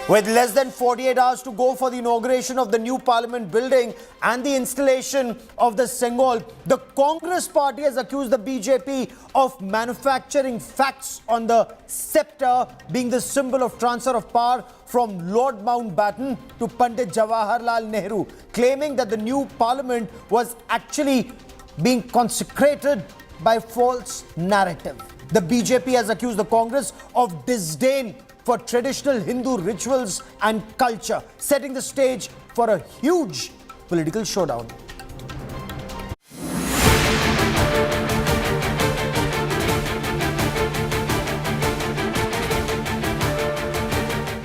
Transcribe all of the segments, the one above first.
With less than 48 hours to go for the inauguration of the new parliament building and the installation of the Sengol, the Congress party has accused the BJP of manufacturing facts on the scepter being the symbol of transfer of power from Lord Mountbatten to Pandit Jawaharlal Nehru, claiming that the new parliament was actually being consecrated by false narrative. The BJP has accused the Congress of disdain for traditional Hindu rituals and culture, setting the stage for a huge political showdown.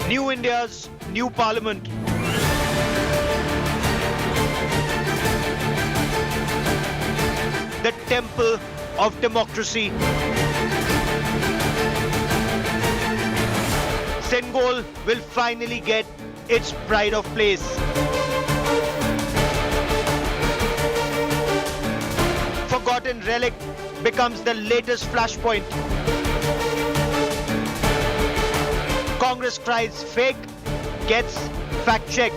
New India's new parliament. The temple of democracy. Sengol will finally get its pride of place. Forgotten relic becomes the latest flashpoint. Congress cries fake, gets fact-checked.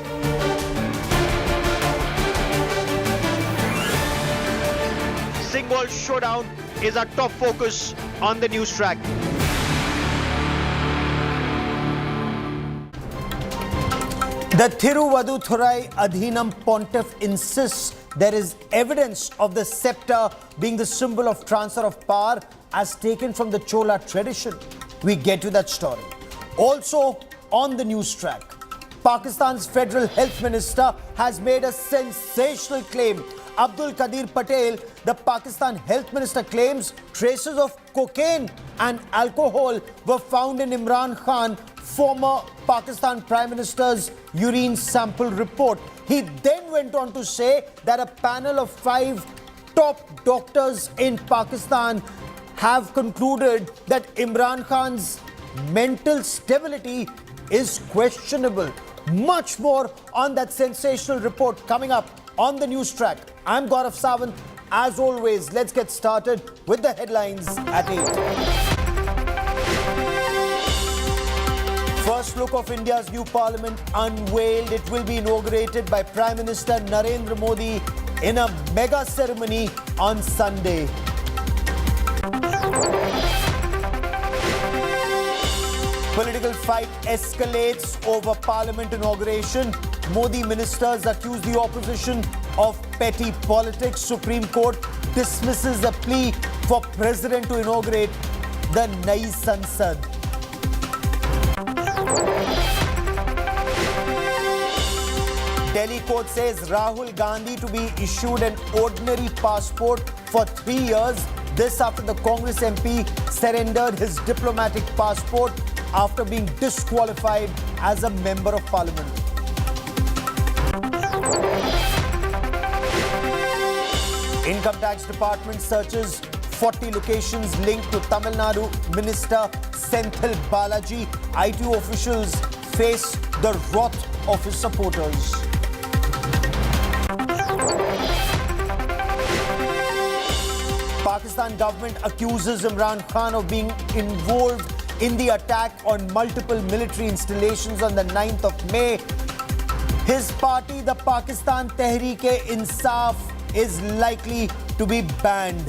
Sengol showdown is our top focus on the Newstrack. The Thiruvaduthurai Adhinam Pontiff insists there is evidence of the scepter being the symbol of transfer of power as taken from the Chola tradition. We get to that story. Also on the Newstrack, Pakistan's Federal Health Minister has made a sensational claim. Abdul Qadir Patel, the Pakistan Health Minister, claims traces of cocaine and alcohol were found in Imran Khan, former Pakistan Prime Minister's urine sample report. He then went on to say that a panel of 5 top doctors in Pakistan have concluded that Imran Khan's mental stability is questionable. Much more on that sensational report coming up on the Newstrack. I'm Gaurav Sawant. As always, let's get started with the headlines at 8. First look of India's new parliament unveiled. It will be inaugurated by Prime Minister Narendra Modi in a mega ceremony on Sunday. Political fight escalates over parliament inauguration. Modi ministers accuse the opposition of petty politics. Supreme Court dismisses a plea for president to inaugurate the Nai Sansad. Delhi court says Rahul Gandhi to be issued an ordinary passport for 3 years. This after the Congress MP surrendered his diplomatic passport after being disqualified as a member of parliament. Income Tax Department searches 40 locations linked to Tamil Nadu Minister Senthil Balaji. IT officials face the wrath of his supporters. Pakistan government accuses Imran Khan of being involved in the attack on multiple military installations on the 9th of May. His party, the Pakistan Tehreek-e-Insaf, is likely to be banned.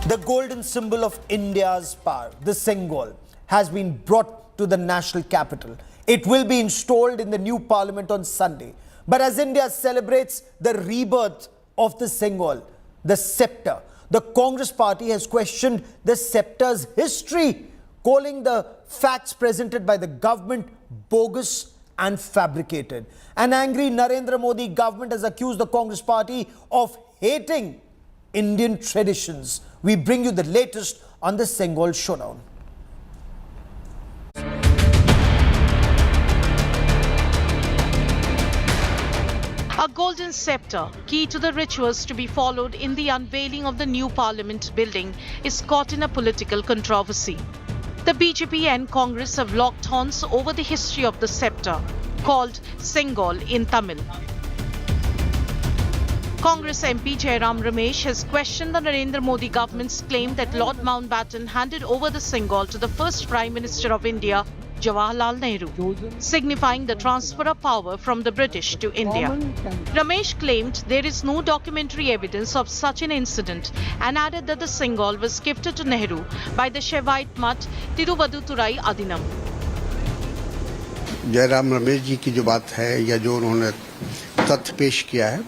The golden symbol of India's power, the Sengol, has been brought to the national capital. It will be installed in the new parliament on Sunday. But as India celebrates the rebirth of the Sengol, the scepter, the Congress party has questioned the scepter's history, calling the facts presented by the government bogus and fabricated. An angry Narendra Modi government has accused the Congress party of hating Indian traditions. We bring you the latest on the Sengol showdown. A golden scepter, key to the rituals to be followed in the unveiling of the new parliament building, is caught in a political controversy. The BJP and Congress have locked horns over the history of the scepter, called Sengol in Tamil. Congress MP Jairam Ramesh has questioned the Narendra Modi government's claim that Lord Mountbatten handed over the Sengol to the first Prime Minister of India, Jawaharlal Nehru, signifying the transfer of power from the British to India. Ramesh claimed there is no documentary evidence of such an incident and added that the Sengol was gifted to Nehru by the Shaivite mutt Tiruvaduturai Adinam. Jairam Ramesh ji की जो बात है या जो उन्होंने तथ्य पेश किया है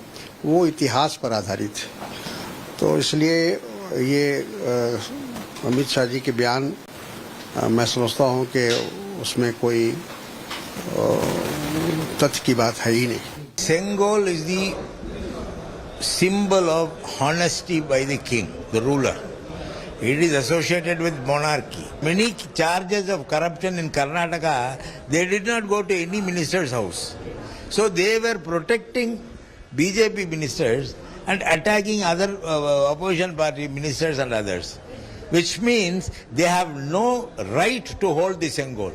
वो इतिहास पर आधारित है, तो इसलिए ये अमित शाह जी के बयान मैं समझता हूँ कि उसमें कोई तथ्य की बात है ही नहीं. Sengol is the symbol of honesty by the king, the ruler. It is associated with monarchy. Many charges of corruption in Karnataka, they did not go to any minister's house. So they were protecting BJP ministers and attacking other opposition party ministers and others, which means they have no right to hold the Sengol.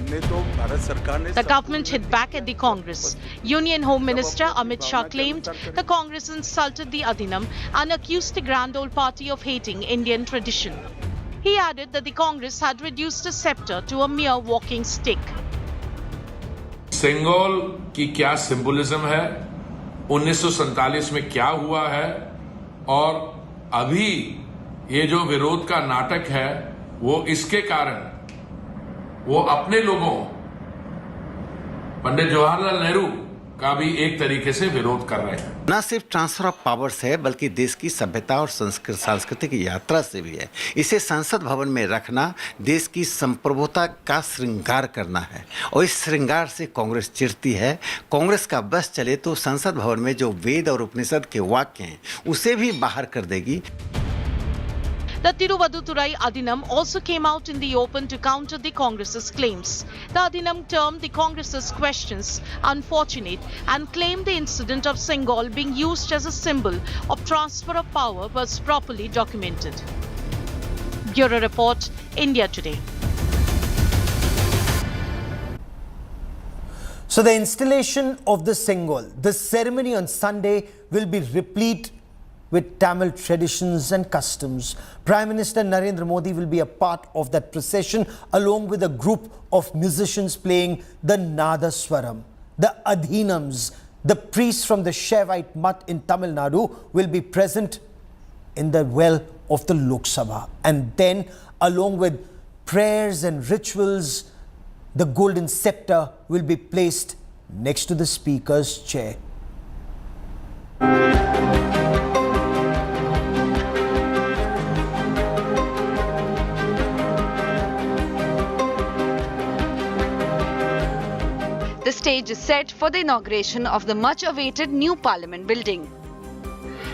The government hit back at the Congress. Union Home Minister Amit Shah claimed the Congress insulted the Adinam and accused the Grand Old Party of hating Indian tradition. He added that the Congress had reduced the scepter to a mere walking stick. Sengol की क्या symbolism है, 1947 में क्या हुआ है और अभी ये जो विरोध का नाटक है वो इसके कारण वो अपने लोगों पंडित जवाहरलाल नेहरू का भी एक तरीके से विरोध कर रहे हैं. न सिर्फ ट्रांसफर ऑफ पावर्स है बल्कि देश की सभ्यता और सांस्कृतिक यात्रा से भी है. इसे संसद भवन में रखना देश की संप्रभुता का श्रृंगार करना है और इस श्रृंगार से कांग्रेस चिढ़ती है. कांग्रेस का बस चले तो संसद भवन में जो वेद और उपनिषद के वाक्य हैं उसे भी बाहर कर देगी. The Tiruvaduturai Adinam also came out in the open to counter the Congress's claims. The Adinam termed the Congress's questions unfortunate and claimed the incident of Sengol being used as a symbol of transfer of power was properly documented. Bureau Report, India Today. So the installation of the Sengol, the ceremony on Sunday will be replete with Tamil traditions and customs. Prime Minister Narendra Modi will be a part of that procession along with a group of musicians playing the Nadaswaram. The Adhinams, the priests from the Shaivite mutt in Tamil Nadu, will be present in the well of the Lok Sabha. And then, along with prayers and rituals, the golden scepter will be placed next to the speaker's chair. The stage is set for the inauguration of the much-awaited new Parliament building.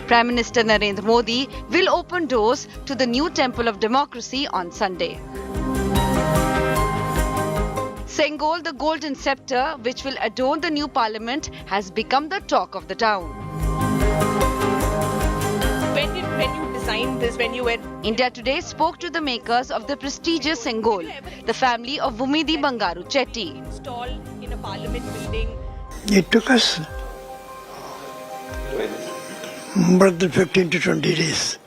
Prime Minister Narendra Modi will open doors to the new Temple of Democracy on Sunday. Sengol, the golden scepter, which will adorn the new Parliament, has become the talk of the town. When you designed this, when you were... India Today spoke to the makers of the prestigious Sengol, the family of Vumidi Bangaru Chetty. Installed in a parliament building. It took us more than 15 to 20 days.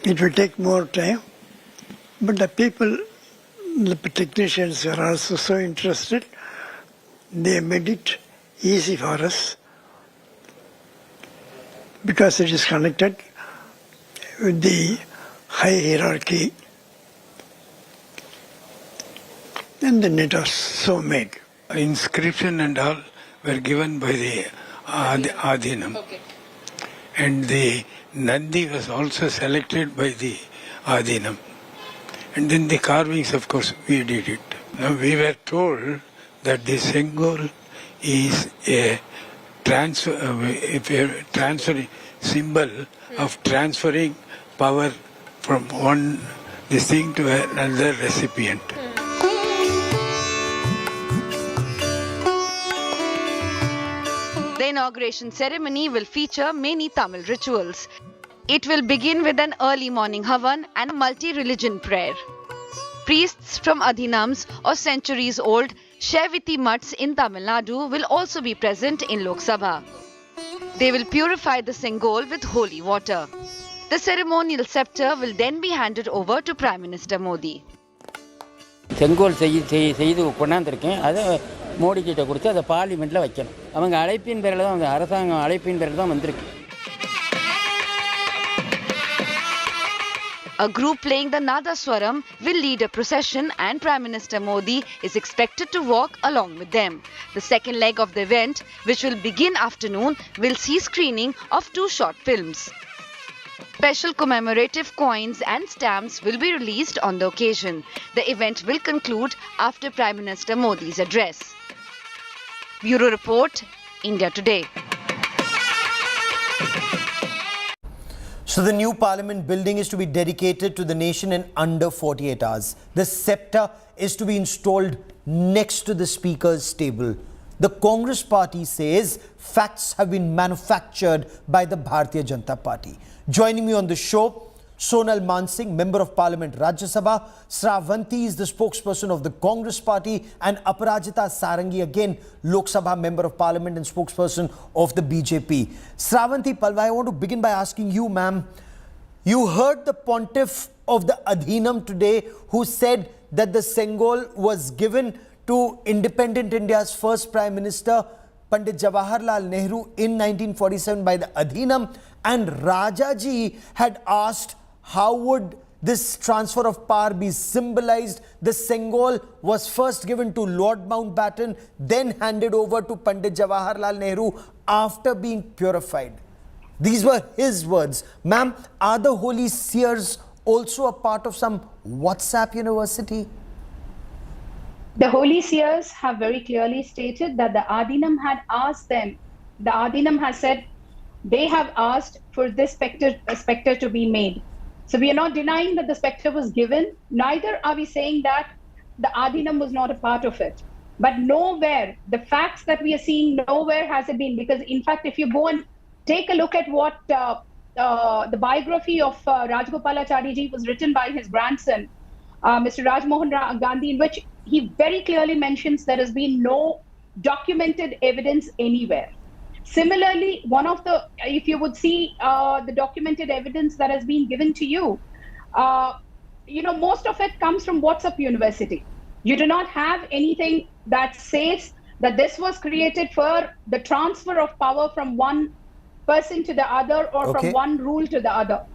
It will take more time, but the people, the technicians were also so interested, they made it easy for us because it is connected with the high hierarchy, and then it was so made. Inscription and all were given by the Adhinam. Okay. And the Nandi was also selected by the Adhinam. And then the carvings, of course, we did it. Now we were told that the Sengol is a transferring symbol of transferring power from one this thing to another recipient. The inauguration ceremony will feature many Tamil rituals. It will begin with an early morning havan and multi-religion prayer. Priests from Adhinams or centuries old Sheviti mutts in Tamil Nadu will also be present in Lok Sabha. They will purify the Sengol with holy water. The ceremonial scepter will then be handed over to Prime Minister Modi. செங்கோல் செய்து கொண்டாந்துருக்கேன். அதை மோடி கிட்ட கொடுத்து அதை பார்லிமெண்ட்டில் வைக்கணும். அவங்க அழைப்பின் பேரில் தான் அரசாங்கம் அழைப்பின் பேரில் தான் வந்திருக்கு. A group playing the Nadaswaram will lead a procession and Prime Minister Modi is expected to walk along with them. The second leg of the event, which will begin afternoon, will see screening of 2 short films. Special commemorative coins and stamps will be released on the occasion. The event will conclude after Prime Minister Modi's address. Bureau Report, India Today. So the new parliament building is to be dedicated to the nation in under 48 hours. The scepter is to be installed next to the speaker's table. The Congress party says facts have been manufactured by the Bharatiya Janata Party. Joining me on the show, Sonal Mansingh, Member of Parliament, Rajya Sabha. Sravanti is the spokesperson of the Congress party, and Aparajita Sarangi, again Lok Sabha Member of Parliament and spokesperson of the BJP. Sravanti Palwa, I want to begin by asking you, ma'am, you heard the pontiff of the Adhinam today who said that the Sengol was given to independent India's first Prime Minister, Pandit Jawaharlal Nehru, in 1947 by the Adhinam, and Rajaji had asked how would this transfer of power be symbolized. The Sengol was first given to Lord Mountbatten, then handed over to Pandit Jawaharlal Nehru after being purified. These were his words. Ma'am, are the holy seers also a part of some WhatsApp university? The holy seers have very clearly stated that the Adhinam had asked them, the Adhinam has said they have asked for this spectre to be made. So we are not denying that the spectre was given, neither are we saying that the Adhinam was not a part of it. But nowhere, the facts that we are seeing, nowhere has it been, because in fact, if you go and take a look at what the biography of Rajgopalachari ji was written by his grandson, Mr. Rajmohan Gandhi, in which he very clearly mentions there has been no documented evidence anywhere. Similarly, one of the, if you would see the documented evidence that has been given to you, most of it comes from WhatsApp University. You do not have anything that says that this was created for the transfer of power from one person to the other, or from one rule to the other.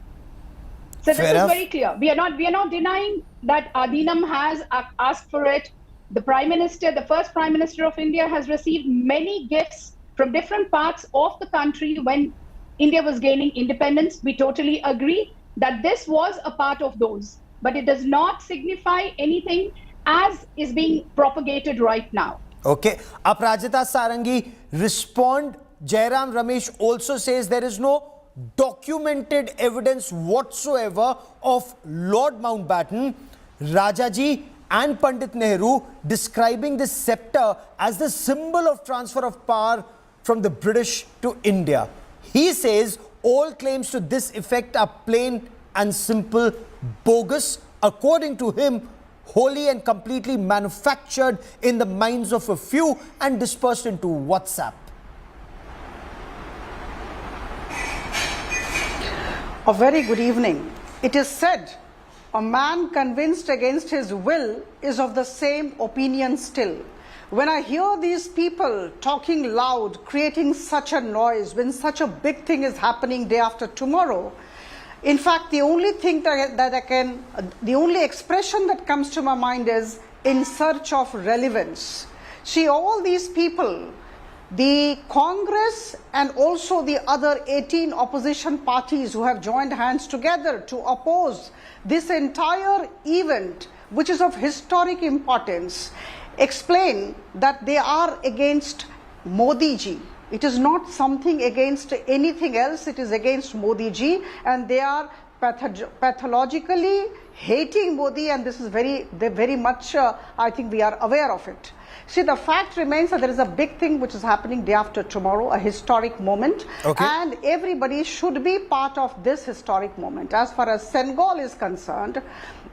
So this is very clear. We are not denying that Adhinam has asked for it. The Prime Minister, the first Prime Minister of India, has received many gifts from different parts of the country when India was gaining independence. We totally agree that this was a part of those, but it does not signify anything as is being propagated right now. Okay. Aparajita Sarangi, respond. Jairam Ramesh also says there is no documented evidence whatsoever of Lord Mountbatten, Rajaji and Pandit Nehru describing the scepter as the symbol of transfer of power from the British to India. He says all claims to this effect are plain and simple bogus, according to him, wholly and completely manufactured in the minds of a few and dispersed into WhatsApp. A very good evening. It is said, a man convinced against his will is of the same opinion still. When I hear these people talking loud, creating such a noise, when such a big thing is happening day after tomorrow, in fact, the only thing the only expression that comes to my mind is in search of relevance. See, all these people, the Congress and also the other 18 opposition parties who have joined hands together to oppose this entire event, which is of historic importance, explain that they are against Modi ji. It is not something against anything else, it is against Modi ji, and they are pathologically hating Modi, and this is very much, I think we are aware of it. See, the fact remains that there is a big thing which is happening day after tomorrow, a historic moment, and everybody should be part of this historic moment. As far as Sengol is concerned,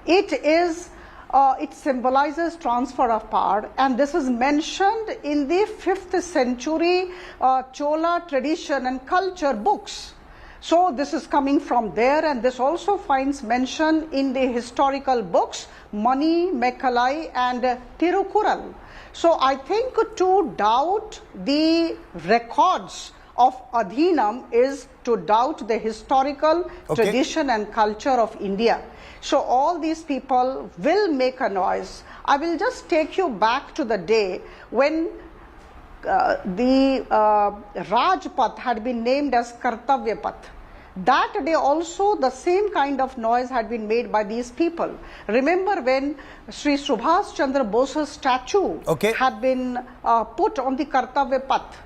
it is it symbolizes transfer of power, and this is mentioned in the 5th century Chola tradition and culture books. So this is coming from there, and this also finds mention in the historical books Mani, Mekkalai and Tirukural. So I think to doubt the records of Adhinam is to doubt the historical tradition and culture of India. So all these people will make a noise. I will just take you back to the day when the Rajpath had been named as Kartavya Path. That day also the same kind of noise had been made by these people. Remember when Sri Subhash Chandra Bose's statue had been put on the Kartavya Path.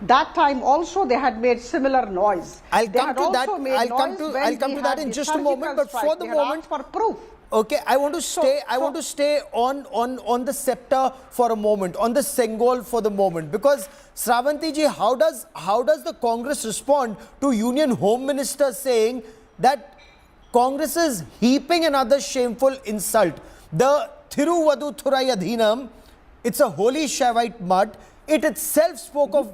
That time also they had made similar noise. I'll come to that in just a moment, but for the moment, for proof. Okay, I want to stay on the scepter for a moment, on the Sengol for the moment, because Sravanti ji, how does the Congress respond to Union Home Minister saying that Congress is heaping another shameful insult? The Thiruvaduthurai Adhinam, it's a holy Shaivite mud. It itself spoke of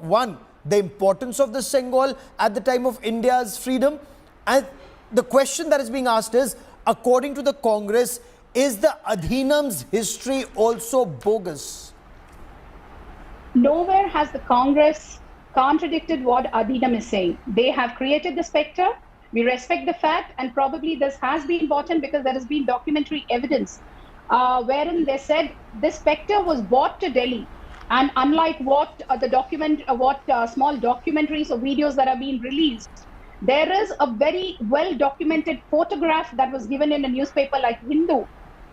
the importance of the Sengol at the time of India's freedom, and the question that is being asked is, according to the Congress, is the Adhinam's history also bogus? Nowhere has the Congress contradicted what Adhinam is saying. They have created the spectre. We respect the fact, and probably this has been bought in because there has been documentary evidence wherein they said this spectre was brought to Delhi. And unlike what small documentaries or videos that are being released, there is a very well-documented photograph that was given in a newspaper like Hindu,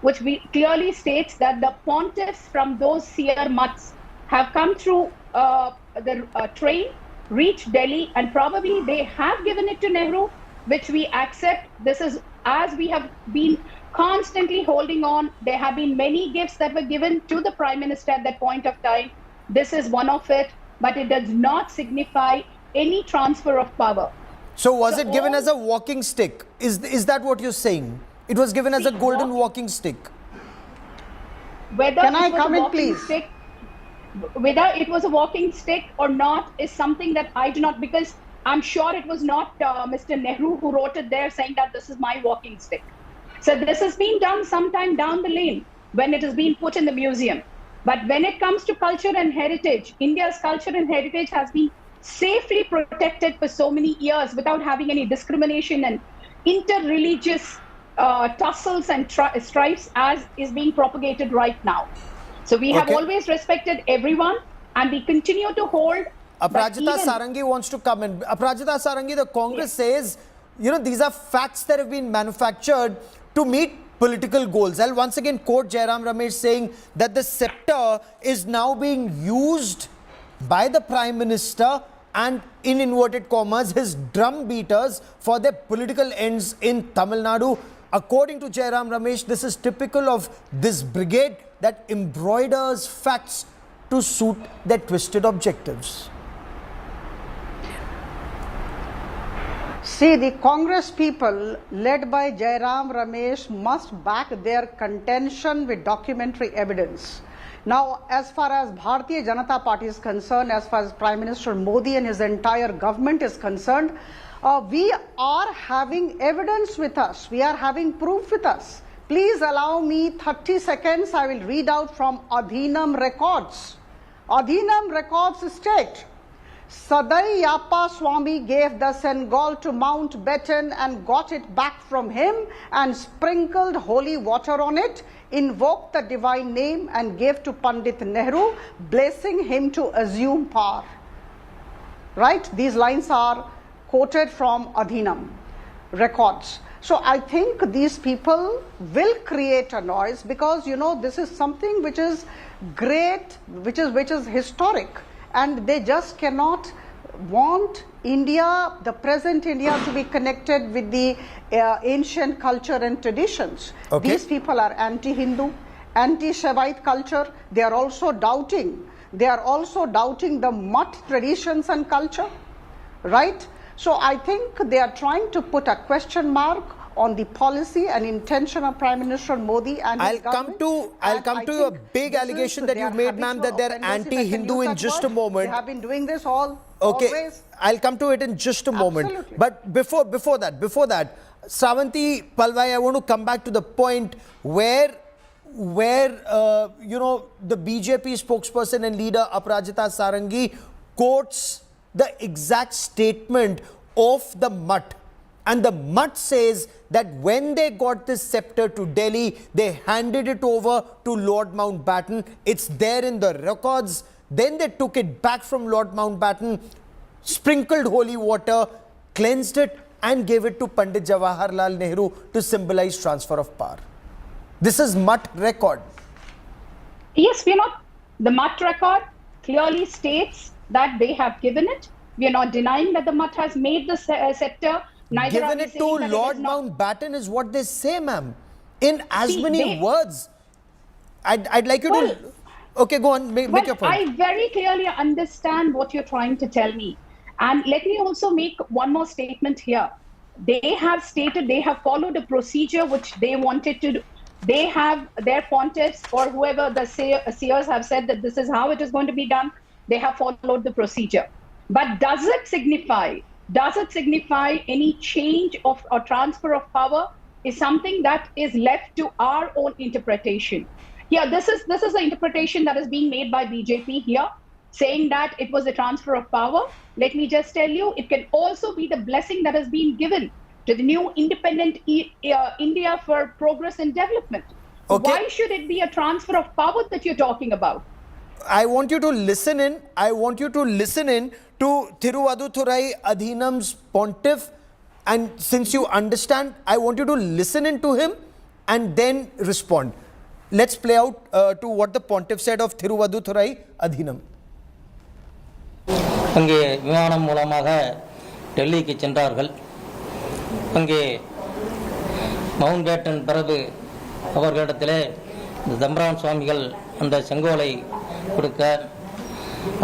which clearly states that the pontiffs from those seer mutts have come through the train, reached Delhi, and probably they have given it to Nehru, which we accept. This is, as we have been constantly holding on, there have been many gifts that were given to the Prime Minister at that point of time. This is one of it, but it does not signify any transfer of power. So was it given as a walking stick? Is that what you're saying? It was given as a golden walking stick. Whether Can I come in, please? Whether it was a walking stick or not is something that I do not, because I'm sure it was not Mr. Nehru who wrote it there saying that this is my walking stick. So this has been done sometime down the lane when it has been put in the museum. But when it comes to culture and heritage, India's culture and heritage has been safely protected for so many years without having any discrimination and inter-religious tussles and strifes as is being propagated right now. So we have always respected everyone, and we continue to hold. Aparajita Sarangi wants to come in. Aparajita Sarangi, the Congress says, these are facts that have been manufactured to meet political goals. I'll once again quote Jairam Ramesh saying that the scepter is now being used by the Prime Minister and, in inverted commas, his drum beaters for their political ends in Tamil Nadu. According to Jairam Ramesh, this is typical of this brigade that embroiders facts to suit their twisted objectives. See, the Congress people led by Jairam Ramesh must back their contention with documentary evidence. Now, as far as Bharatiya Janata Party is concerned, as far as Prime Minister Modi and his entire government is concerned, we are having evidence with us. We are having proof with us. Please allow me 30 seconds. I will read out from Adhinam records. Adhinam records state, Sadai Yappa Swami gave the Sengol to Mountbatten and got it back from him and sprinkled holy water on it, invoked the divine name and gave to Pandit Nehru, blessing him to assume power. Right? These lines are quoted from Adhinam records. So I think these people will create a noise because, this is something which is great, which is historic. And they just cannot want India, the present India, to be connected with the ancient culture and traditions. These people are anti-Hindu, anti-Shaivite culture. They are also doubting. They are also doubting the Mutt traditions and culture, right? So I think they are trying to put a question mark on the policy and intention of Prime Minister Modi and his government. I'll come to a big allegation that you've made, ma'am, that they're anti-Hindu in just a moment. They have been doing this always. I'll come to it in just a moment. Absolutely. But before that, Sawanti Palwai, I want to come back to the point where the BJP spokesperson and leader Aparajita Sarangi quotes the exact statement of the Mutt. And the Mutt says that when they got this scepter to Delhi, they handed it over to Lord Mountbatten. It's there in the records. Then they took it back from Lord Mountbatten, sprinkled holy water, cleansed it, and gave it to Pandit Jawaharlal Nehru to symbolize transfer of power. This is Mutt record. Yes, the Mutt record clearly states that they have given it. We are not denying that the Mutt has made the scepter. Neither given it to Lord Mountbatten is what they say, ma'am. In as many words. I'd like you to... Okay, go on, make your point. I very clearly understand what you're trying to tell me. And let me also make one more statement here. They have stated they have followed a procedure which they wanted to do. They have their pontiffs or whoever the seers have said that this is how it is going to be done. They have followed the procedure. But does it signify any change of or transfer of power is something that is left to our own interpretation. Yeah, this is the interpretation that is being made by BJP here, saying that it was a transfer of power. Let me just tell you, it can also be the blessing that has been given to the new independent India for progress and development. Okay. Why should it be a transfer of power that you're talking about? I want you to listen in. To Thiruvadurai Adhinam's pontiff, and since you understand, I want you to listen in to him and then respond. Let's play out to what the pontiff said of Thiruvadurai Adhinam. அங்கே விமானம் மூலமாக டெல்லிக்கு சென்றார்கள். அங்கே Mountbatten பிரபு அவர்களிடத்திலே தம்பரான் சுவாமிகள் அந்த செங்கோலை கொடுக்க,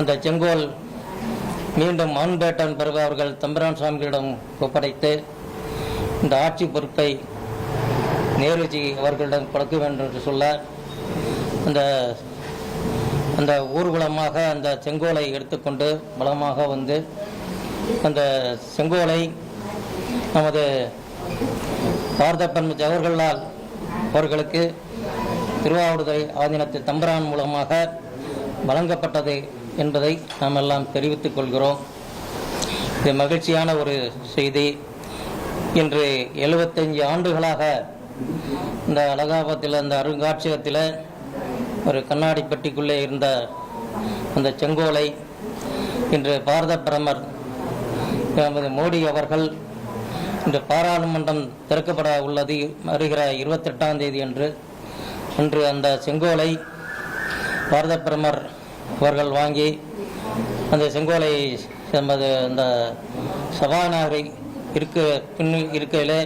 அந்த செங்கோல் மீண்டும் மவுண்ட்பேட்டன் பிரபு அவர்கள் தம்பரான் சுவாமிகளிடம் ஒப்படைத்து இந்த ஆட்சி பொறுப்பை நேருஜி அவர்களிடம் கொடுக்க வேண்டும் என்று சொல்ல, அந்த ஊர்வலமாக அந்த செங்கோலை எடுத்துக்கொண்டு பலமாக வந்து அந்த செங்கோலை நமது பாரத பிரதமர் ஜவஹர்லால் அவர்களுக்கு திருவாவடுதுறை ஆதீனத்து தம்பரான் மூலமாக வழங்கப்பட்டது என்பதை நாம் எல்லாம் தெரிவித்துக் கொள்கிறோம். இது மகிழ்ச்சியான ஒரு செய்தி. இன்று 75 ஆண்டுகளாக இந்த அலகாபாத்தில் அந்த அருங்காட்சியகத்தில் ஒரு கண்ணாடி பெட்டிக்குள்ளே இருந்த அந்த செங்கோலை இன்று பாரத பிரதமர் நமது மோடி அவர்கள் இன்று பாராளுமன்றம் திறக்கப்பட உள்ளது வருகிற 28ஆம் தேதி அன்று அந்த செங்கோலை பாரத பிரதமர் அவர்கள் வாங்கி அந்த செங்கோலை நமது அந்த சபாநாயகரை இருக்கையிலே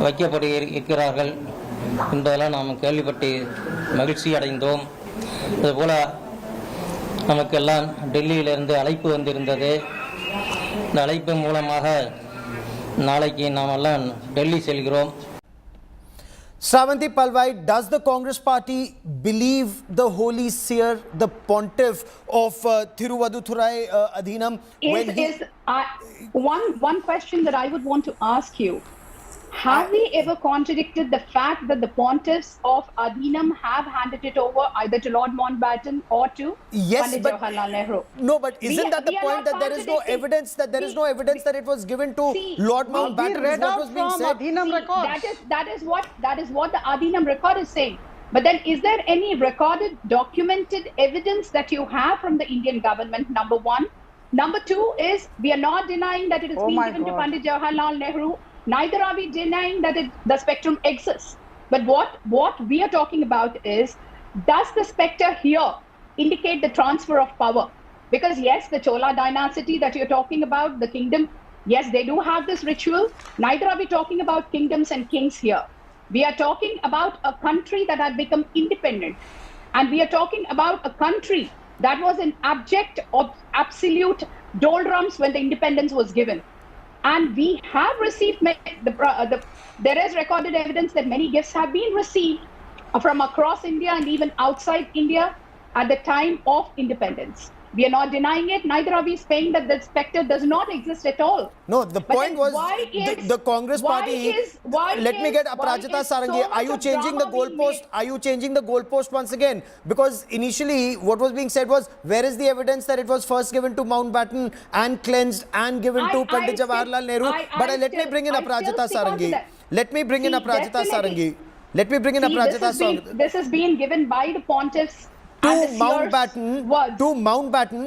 வைக்கப்பட்டு இருக்கிறார்கள் என்பதெல்லாம் நாம் கேள்விப்பட்டு மகிழ்ச்சி அடைந்தோம். அதுபோல் நமக்கெல்லாம் டெல்லியிலிருந்து அழைப்பு வந்திருந்தது. இந்த அழைப்பு மூலமாக நாளைக்கு நாம் எல்லாம் டெல்லி செல்கிறோம். Sawanti Palwai, does the Congress party believe the holy seer, the pontiff of Thiruvadurai Adhinam? One question that I would want to ask you. Have we ever contradicted the fact that the pontiffs of Adhinam have handed it over either to Lord Mountbatten or to Pandit Jawaharlal Nehru? No, but isn't that the point that there is no evidence that it was given to Lord Mountbatten? Read out was being said. Adhinam records. That is what the Adhinam record is saying. But then, is there any recorded, documented evidence that you have from the Indian government? Number one. Number two is, we are not denying that it has been given to Pandit Jawaharlal Nehru. Neither are we denying that the spectrum exists. But what we are talking about is, does the spectre here indicate the transfer of power? Because yes, the Chola dynasty that you're talking about, the kingdom, yes, they do have this ritual. Neither are we talking about kingdoms and kings here. We are talking about a country that had become independent. And we are talking about a country that was in abject or absolute doldrums when the independence was given. And we have received there is recorded evidence that many gifts have been received from across India and even outside India at the time of independence. We are not denying it, neither are we saying that the spectre does not exist at all. No, the point was the Congress party. Let me get Aparajita Sarangi. Are you changing the goalpost? Are you changing the goalpost once again? Because initially what was being said was, where is the evidence that it was first given to Mountbatten and cleansed and given to Pandit Jawaharlal Nehru? But let me bring in Aparajita Sarangi. Let me bring in Aparajita Sarangi. Let me bring in Aparajita Sarangi. This has been given by the pontiffs. To Mountbatten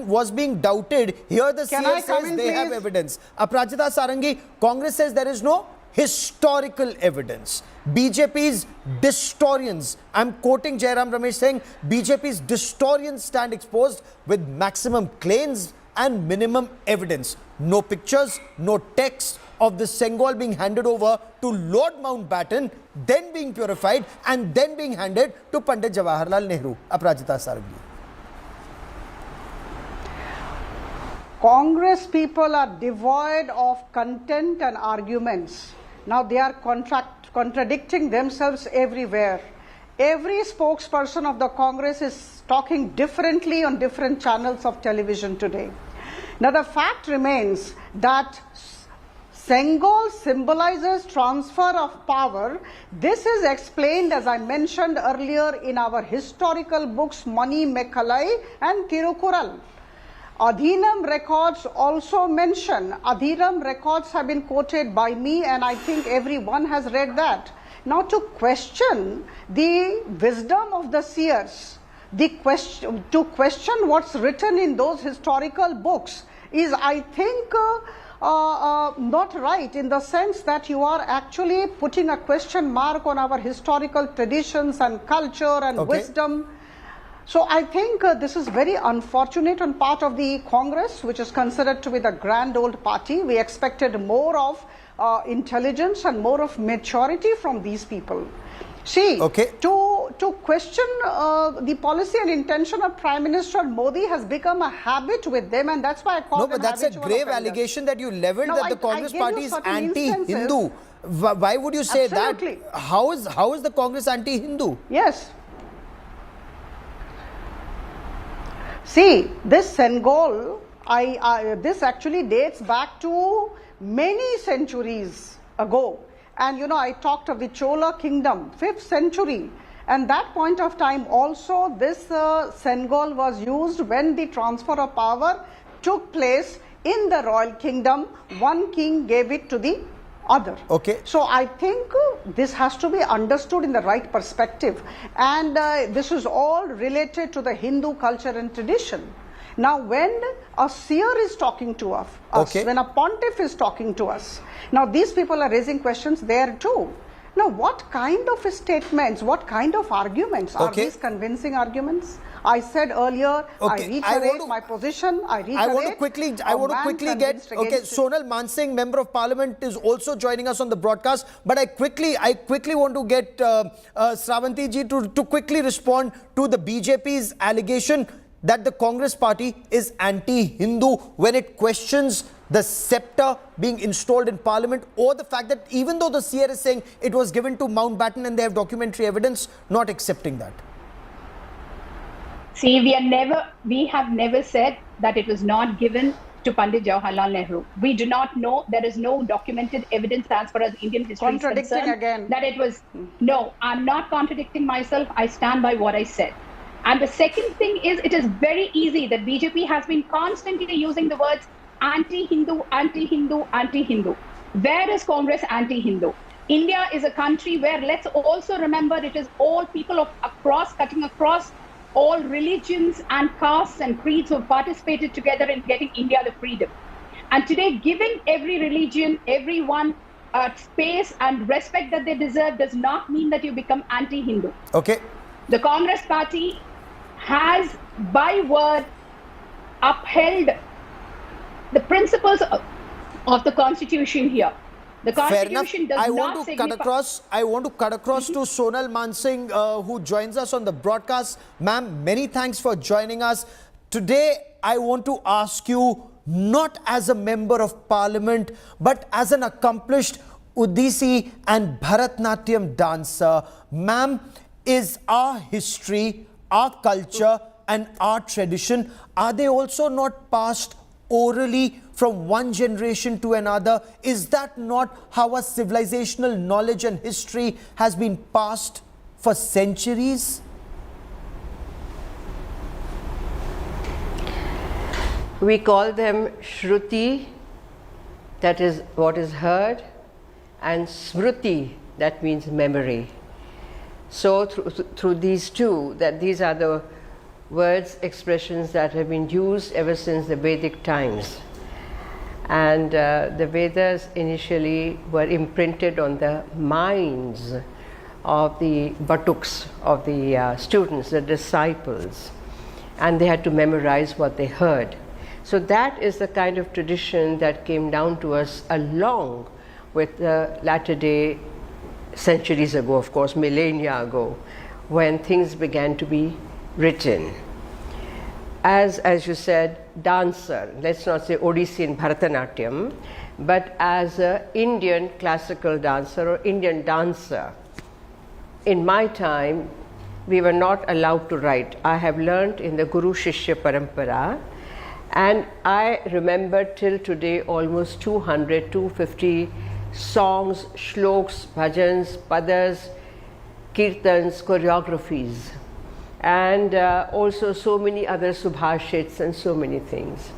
was being doubted. Here the seer says they have evidence. Aparajita Sarangi, Congress says there is no historical evidence. BJP's distorians, I'm quoting Jairam Ramesh saying, BJP's distorians stand exposed with maximum claims and minimum evidence. No pictures, no text of the Sengol being handed over to Lord Mountbatten, then being purified and then being handed to Pandit Jawaharlal Nehru. Aparajita Sarangi. Congress people are devoid of content and arguments. Now they are contradicting themselves everywhere. Every spokesperson of the Congress is talking differently on different channels of television today. Now the fact remains that Sengol symbolizes transfer of power. This is explained, as I mentioned earlier, in our historical books Mani Mekhalai and Tirukural. Adhinam records also mention, Adhinam records have been quoted by me and I think everyone has read that. Now to question the wisdom of the seers, to question what's written in those historical books is, I think, not right, in the sense that you are actually putting a question mark on our historical traditions and culture and wisdom. So I think this is very unfortunate on part of the Congress, which is considered to be the grand old party. We expected more of intelligence and more of maturity from these people. See, to question the policy and intention of Prime Minister Modi has become a habit with them, and that's why I call them No, but that's a grave allegation that you leveled, that the Congress party is anti-Hindu. Why would you say that? How is the Congress anti-Hindu? Yes. See, this Sengol, this actually dates back to many centuries ago. And you know, I talked of the Chola kingdom, 5th century. And that point of time also, this Sengol was used when the transfer of power took place in the royal kingdom. One king gave it to the other. So I think this has to be understood in the right perspective. And this is all related to the Hindu culture and tradition. Now, when a seer is talking to us, when a pontiff is talking to us, now these people are raising questions there too. Now, what kind of statements, what kind of arguments are these convincing arguments? I said earlier, I reiterate my position. I want to quickly get, Sonal Mansingh, Member of Parliament, is also joining us on the broadcast. But I quickly want to get Sravanti ji to quickly respond to the BJP's allegation that the Congress party is anti-Hindu when it questions the scepter being installed in Parliament, or the fact that even though the seer is saying it was given to Mountbatten and they have documentary evidence, not accepting that. See, we have never said that it was not given to Pandit Jawaharlal Nehru. We do not know. There is no documented evidence as far as Indian history is concerned again. That it was. No, I'm not contradicting myself. I stand by what I said. And the second thing is, it is very easy that BJP has been constantly using the words anti-Hindu, anti-Hindu, anti-Hindu. Where is Congress anti-Hindu? India is a country where, let's also remember, it is all people cutting across all religions and castes and creeds who have participated together in getting India the freedom. And today, giving every religion, everyone space and respect that they deserve does not mean that you become anti-Hindu. The Congress party has, by word, upheld the principles of the Constitution here. The Constitution does not signify. I want to cut across to Sonal Mansingh, who joins us on the broadcast. Ma'am, many thanks for joining us. Today, I want to ask you not as a member of parliament, but as an accomplished Odissi and Bharatnatyam dancer. Ma'am, is our history, our culture and our tradition, are they also not passed orally from one generation to another? Is that not how our civilizational knowledge and history has been passed for centuries? We call them Shruti, that is what is heard, and Smruti, that means memory. So through these two, that these are the words, expressions that have been used ever since the Vedic times. And the Vedas initially were imprinted on the minds of the buttocks of the students, the disciples, and they had to memorize what they heard. So that is the kind of tradition that came down to us along with the latter day, centuries ago, of course, millennia ago, when things began to be written. As you said, dancer, let's not say Odissi and Bharatanatyam, but as an Indian classical dancer or Indian dancer. In my time, we were not allowed to write. I have learned in the Guru Shishya Parampara, and I remember till today almost 200, 250 songs, shloks, bhajans, padas, kirtans, choreographies, and also so many other subhashits and so many things.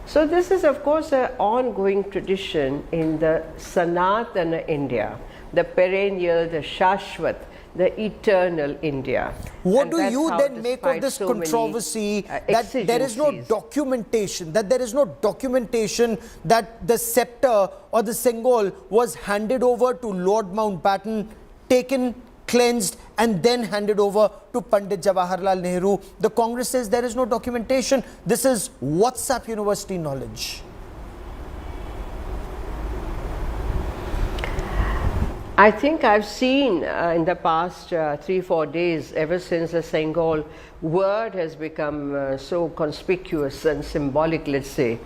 So this is of course an ongoing tradition in the Sanatana India, the perennial, the Shashvat, the eternal India. What do you then make of this controversy that there is no documentation, that the scepter or the Sengol was handed over to Lord Mountbatten, taken, cleansed and then handed over to Pandit Jawaharlal Nehru? The Congress says there is no documentation. This is WhatsApp University knowledge. I think I've seen in the past 3-4 days, ever since the Sengol word has become so conspicuous and symbolic, let's say,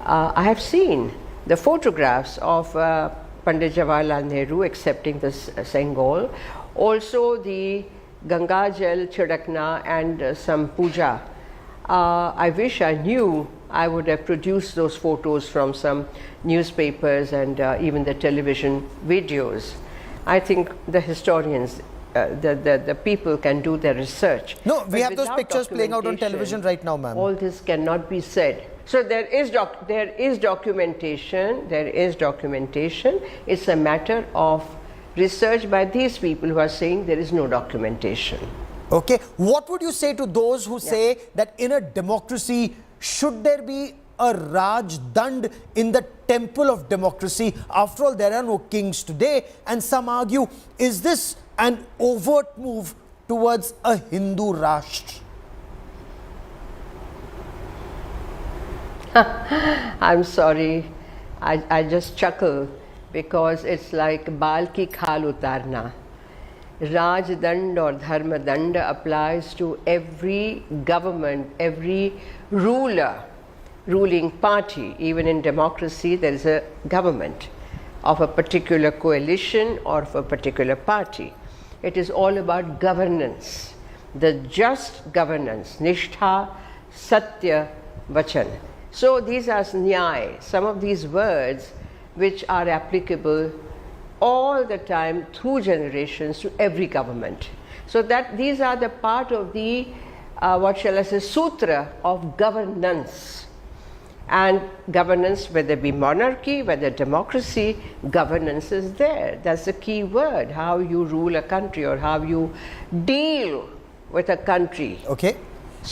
I have seen the photographs of Pandit Jawaharlal Nehru accepting this Sengol, also the Ganga Jal Chidakna and some puja. I wish I knew. I would have produced those photos from some newspapers and even the television videos. I think the historians, the people can do their research. No, we have those pictures playing out on television right now, ma'am. All this cannot be said. So there is documentation. There is documentation. It's a matter of research by these people who are saying there is no documentation. Okay, what would you say to those who say that in a democracy, should there be a Raj Dand in the temple of democracy? After all, there are no kings today, and some argue, is this an overt move towards a Hindu Rashtra? I'm sorry, I just chuckle because it's like Bal ki khal utarna. Raj Dand or Dharma Danda applies to every government, every ruler, ruling party. Even in democracy, there is a government of a particular coalition or of a particular party. It is all about governance, the just governance, Nishtha, Satya, Vachan. So these are Nyay, some of these words which are applicable all the time through generations to every government. So that these are the part of the, what shall I say, sutra of governance. And governance, whether it be monarchy, whether democracy, governance is there. That's the key word, how you rule a country or how you deal with a country. Okay.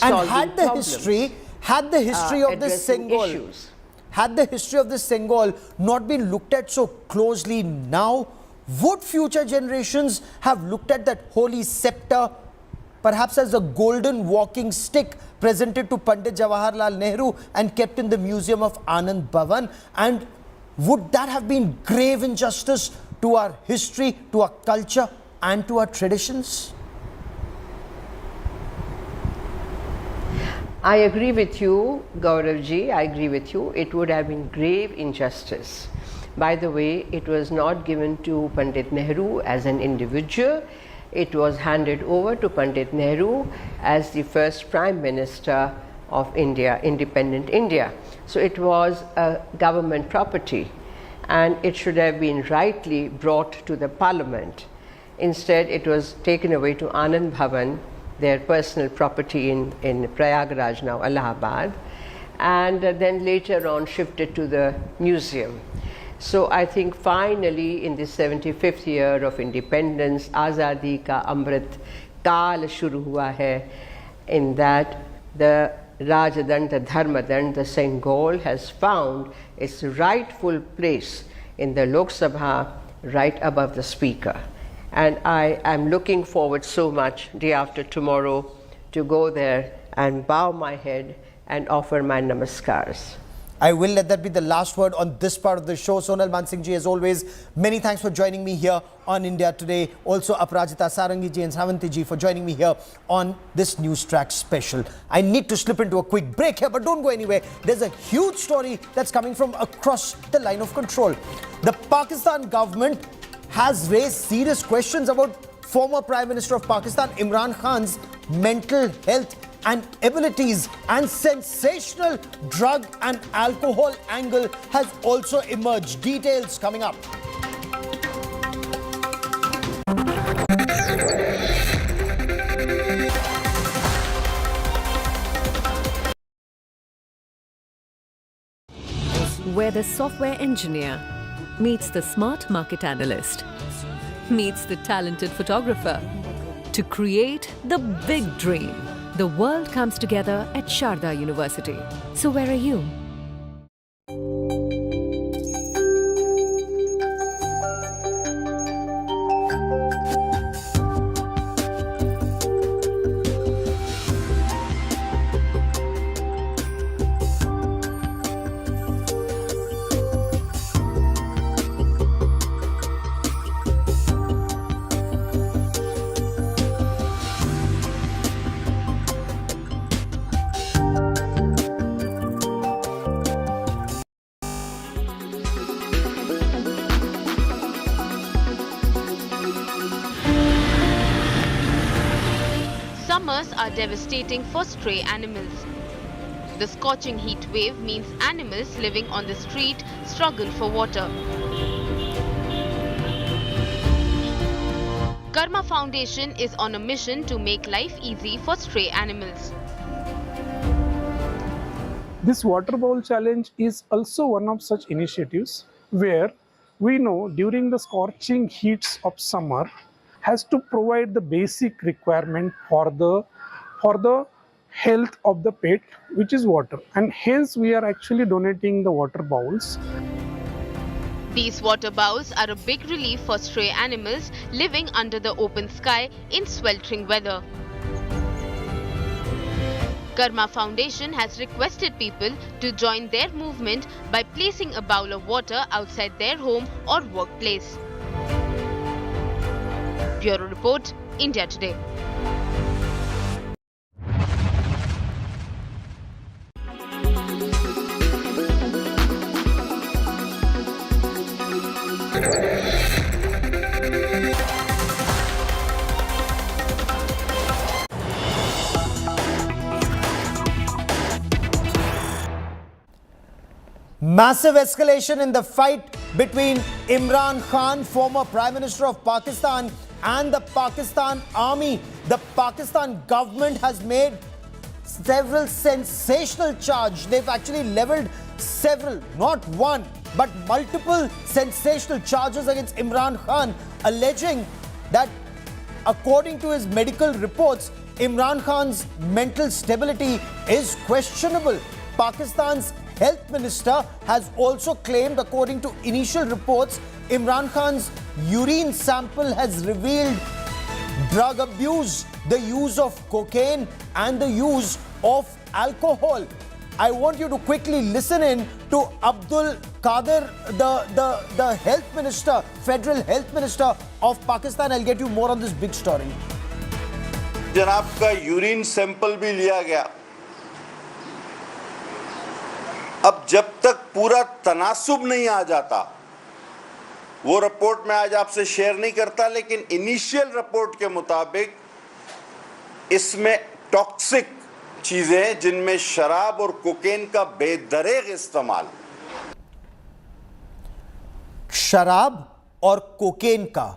And had the history of the Sengol, had the history of the Sengol not been looked at so closely now, would future generations have looked at that holy scepter perhaps as a golden walking stick presented to Pandit Jawaharlal Nehru and kept in the museum of Anand Bhavan? And would that have been grave injustice to our history, to our culture and to our traditions? I agree with you, Gauravji, I agree with you. It would have been grave injustice. By the way, it was not given to Pandit Nehru as an individual. It was handed over to Pandit Nehru as the first Prime Minister of India, independent India. So it was a government property and it should have been rightly brought to the Parliament. Instead, it was taken away to Anand Bhavan, their personal property in Prayagraj, now Allahabad, and then later on shifted to the museum. So I think finally in the 75th year of independence, Azadi ka Amrit Kaal shuru hua hai, in that the Rajadand, the Dharmadand, the Sengol has found its rightful place in the Lok Sabha right above the Speaker. And I am looking forward so much day after tomorrow to go there and bow my head and offer my namaskars. I will let that be the last word on this part of the show. Sonal Mansingh ji, as always, many thanks for joining me here on India Today. Also, Aparajita Sarangi ji and Savanti ji for joining me here on this Newstrack special. I need to slip into a quick break here, but don't go anywhere. There's a huge story that's coming from across the line of control. The Pakistan government has raised serious questions about former Prime Minister of Pakistan, Imran Khan's mental health and abilities, and sensational drug and alcohol angle has also emerged. Details coming up. Where the software engineer meets the smart market analyst, meets the talented photographer to create the big dream. The world comes together at Sharda University. So where are you? Summers are devastating for stray animals. The scorching heat wave means animals living on the street struggle for water. Karma Foundation is on a mission to make life easy for stray animals. This water bowl challenge is also one of such initiatives where we know during the scorching heats of summer has to provide the basic requirement for the health of the pet, which is water, and hence we are actually donating the water bowls. These water bowls are a big relief for stray animals living under the open sky in sweltering weather. Karma Foundation has requested people to join their movement by placing a bowl of water outside their home or workplace. Bureau Report, India Today. Massive escalation in the fight between Imran Khan, former Prime Minister of Pakistan, and the Pakistan Army. The Pakistan government has made several sensational charges. They've actually leveled several, not one, but multiple sensational charges against Imran Khan, alleging that according to his medical reports, Imran Khan's mental stability is questionable. Pakistan's Health Minister has also claimed, according to initial reports, Imran Khan's urine sample has revealed drug abuse, the use of cocaine and the use of alcohol. I want you to quickly listen in to Abdul Qadir, the Health Minister, Federal Health Minister of Pakistan. I'll get you more on this big story. जनाब का urine sample भी लिया गया अब जब तक पूरा तनासुब नहीं आ जाता, वो रिपोर्ट मैं आज आपसे शेयर नहीं करता, लेकिन इनिशियल रिपोर्ट के मुताबिक इसमें टॉक्सिक चीजें, जिनमें शराब और कोकेन का बेदरेग इस्तेमाल, शराब और कोकेन का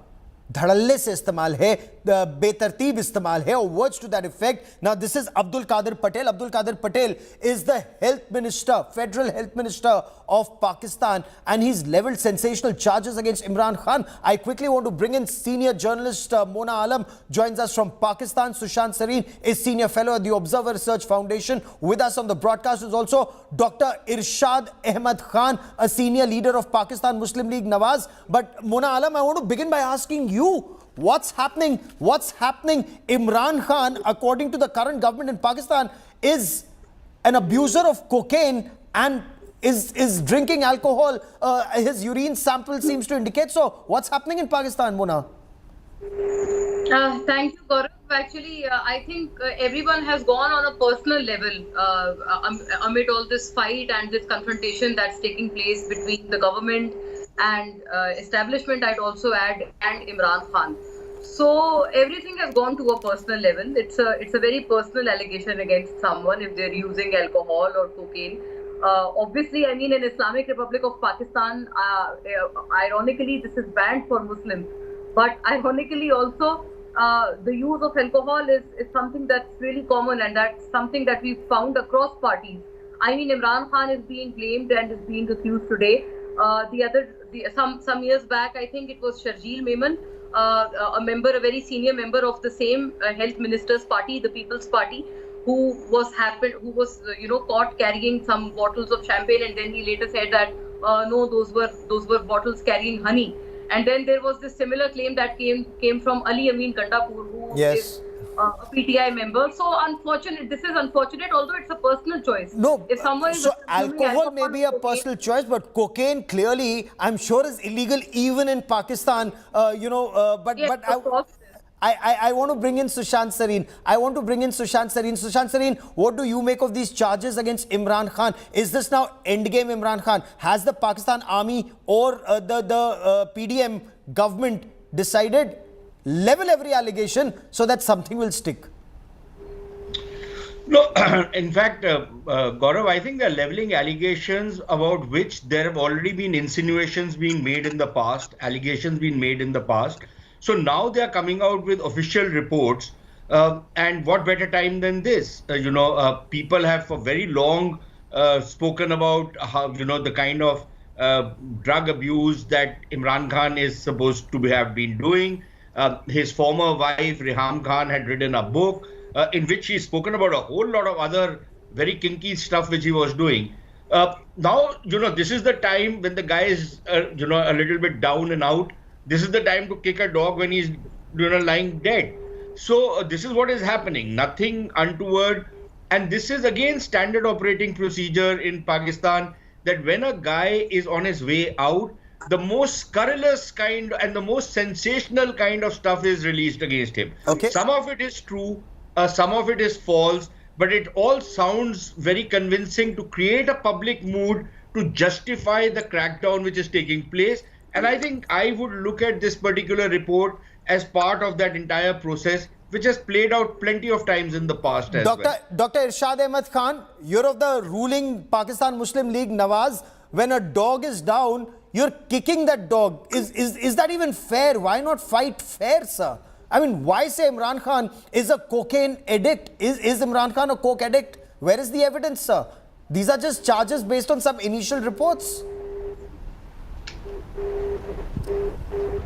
धड़ल्ले से इस्तेमाल है, बेतरतीब इस्तेमाल है, और words to that effect. Now this is Abdul Qadir Patel. Abdul Qadir Patel is the health minister, federal health minister of Pakistan, and he's leveled sensational charges against Imran Khan. I quickly want to bring in senior journalist Mona Alam, joins us from Pakistan. Sushant Sareen is senior fellow at the Observer Research Foundation. With us on the broadcast is also Dr. Irshad Ahmad Khan, a senior leader of Pakistan Muslim League Nawaz. But Mona Alam, I want to begin by asking you, what's happening? What's happening? Imran Khan, according to the current government in Pakistan, is an abuser of cocaine and is drinking alcohol. His urine sample seems to indicate so. What's happening in Pakistan, Mona? Thank you, Gaurav. Actually, I think everyone has gone on a personal level amid all this fight and this confrontation that's taking place between the government and establishment, I'd also add, and Imran Khan. So everything has gone to a personal level. It's a very personal allegation against someone if they're using alcohol or cocaine. Obviously, I mean, in Islamic Republic of Pakistan, ironically, this is banned for Muslims. But ironically also, the use of alcohol is something that's really common, and that's something that we've found across parties. I mean, Imran Khan is being blamed and is being accused today. Some years back, I think it was Sharjeel Memon, a very senior member of the same health minister's party, the People's Party, who was caught carrying some bottles of champagne, and then he later said that no, those were bottles carrying honey. And then there was this similar claim that came from Ali Amin Gandapur, who is a PTI member. So unfortunate. This is unfortunate, although it's a personal choice. No, if someone is alcohol may be a personal choice, but cocaine clearly, I'm sure, is illegal even in Pakistan. I want to bring in Sushant Sareen. Sushant Sareen, what do you make of these charges against Imran Khan? Is this now endgame Imran Khan? Has the Pakistan Army or the PDM government decided level every allegation so that something will stick? No, in fact, Gaurav, I think they're leveling allegations about which there have already been insinuations being made in the past, allegations being made in the past. So now they are coming out with official reports, and what better time than this? People have for very long spoken about how, the kind of drug abuse that Imran Khan is supposed to have been doing. His former wife, Reham Khan, had written a book in which he's spoken about a whole lot of other very kinky stuff which he was doing. Now, this is the time when the guy is, a little bit down and out. This is the time to kick a dog when he's lying dead. So this is what is happening. Nothing untoward. And this is again standard operating procedure in Pakistan, that when a guy is on his way out, the most scurrilous kind and the most sensational kind of stuff is released against him. Okay. Some of it is true, some of it is false, but it all sounds very convincing to create a public mood to justify the crackdown which is taking place. And I think I would look at this particular report as part of that entire process, which has played out plenty of times in the past as well. Dr. Irshad Ahmad Khan, you're of the ruling Pakistan Muslim League Nawaz. When a dog is down, you're kicking that dog. Is that even fair? Why not fight fair, sir? I mean, why say Imran Khan is a cocaine addict? Is Imran Khan a coke addict? Where is the evidence, sir? These are just charges based on some initial reports.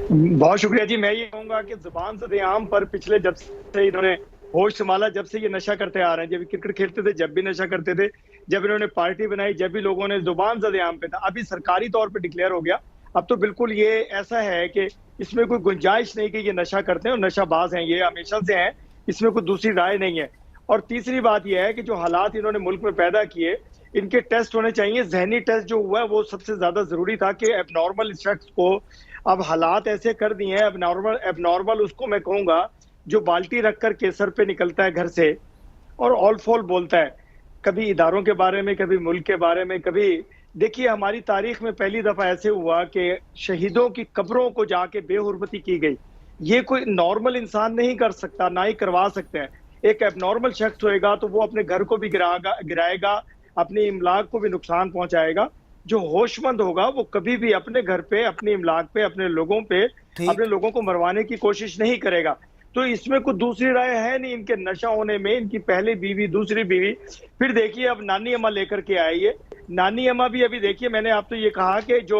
बहुत शुक्रिया जी। मैं ये कहूँगा कि ज़ुबान से आम पर पिछले जब से इन्होंने होश संभाला, जब से ये नशा करते आ रहे हैं, जब क्रिकेट खेलते थे जब भी नशा करते थे, जब इन्होंने पार्टी बनाई जब भी लोगों ने ज़ुबान से आम पे था, अभी सरकारी तौर पे डिक्लेयर हो गया। अब तो बिल्कुल ये ऐसा है कि इसमें कोई गुंजाइश नहीं कि ये नशा करते हैं और नशाबाज हैं, ये हमेशा से हैं, इसमें कोई दूसरी राय नहीं है। और तीसरी बात यह है कि जो हालात इन्होंने मुल्क में पैदा किए, इनके टेस्ट होने चाहिए। जहनी टेस्ट जो हुआ है वो सबसे ज्यादा जरूरी था कि एबनॉर्मल शख्स को अब हालात ऐसे कर दिए हैं। एबनॉर्मल उसको मैं कहूँगा जो बाल्टी रखकर केसर पे निकलता है घर से और ऑल फॉल बोलता है। कभी इदारों के बारे में, कभी मुल्क के बारे में, कभी देखिए हमारी तारीख में पहली दफा ऐसे हुआ कि शहीदों की कब्रों को जाके बेहुरमती की गई। ये कोई नॉर्मल इंसान नहीं कर सकता, ना ही करवा सकते हैं। एक एबनॉर्मल शख्स होएगा तो वो अपने घर को भी गिराएगा, अपनी इमलाक को भी नुकसान पहुंचाएगा। जो होशमंद होगा वो कभी भी अपने घर पे, अपनी इमलाक पे, अपने लोगों पे, अपने लोगों को मरवाने की कोशिश नहीं करेगा। तो इसमें कुछ दूसरी राय है नहीं इनके नशा होने में, इनकी पहली बीवी, दूसरी बीवी, फिर देखिए अब नानी अम्मा लेकर के आई है। नानी अम्मा भी अभी देखिए, मैंने आप तो ये कहा कि जो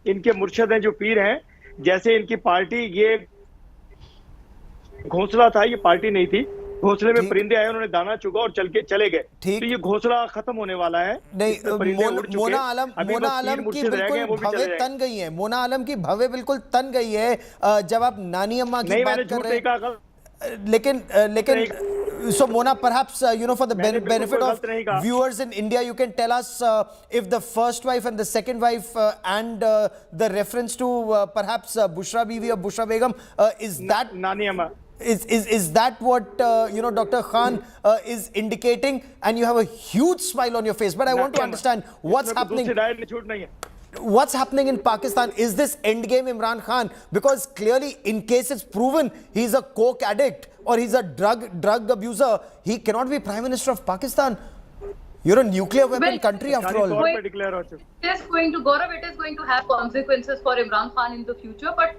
इनके मुर्शद हैं, जो पीर हैं, जैसे इनकी पार्टी, ये घोंसला था, ये पार्टी नहीं थी। घोंसले में परिंदे आए, उन्होंने दाना चुगा और चले गए। तो ये घोंसला खत्म होने वाला है। नहीं, मोना आलम की बिल्कुल भवे तन गई है। मोना आलम की भवे बिल्कुल तन गई है जब आप नानी अम्मा की बात कर रहे हैं। लेकिन so Mona, perhaps for the benefit of viewers in India, you can tell us if the first wife and the second wife and the reference to perhaps Bushra Bibi or Bushra Begum, is that Nani Amma? Is that what Dr. Khan is indicating? And you have a huge smile on your face, but I want to understand what's happening. What's happening in Pakistan? Is this endgame Imran Khan? Because clearly, in case it's proven he's a coke addict or he's a drug abuser, he cannot be Prime Minister of Pakistan. You're a nuclear weapon country after all. It is going to, Gaurav, it is going to have consequences for Imran Khan in the future, but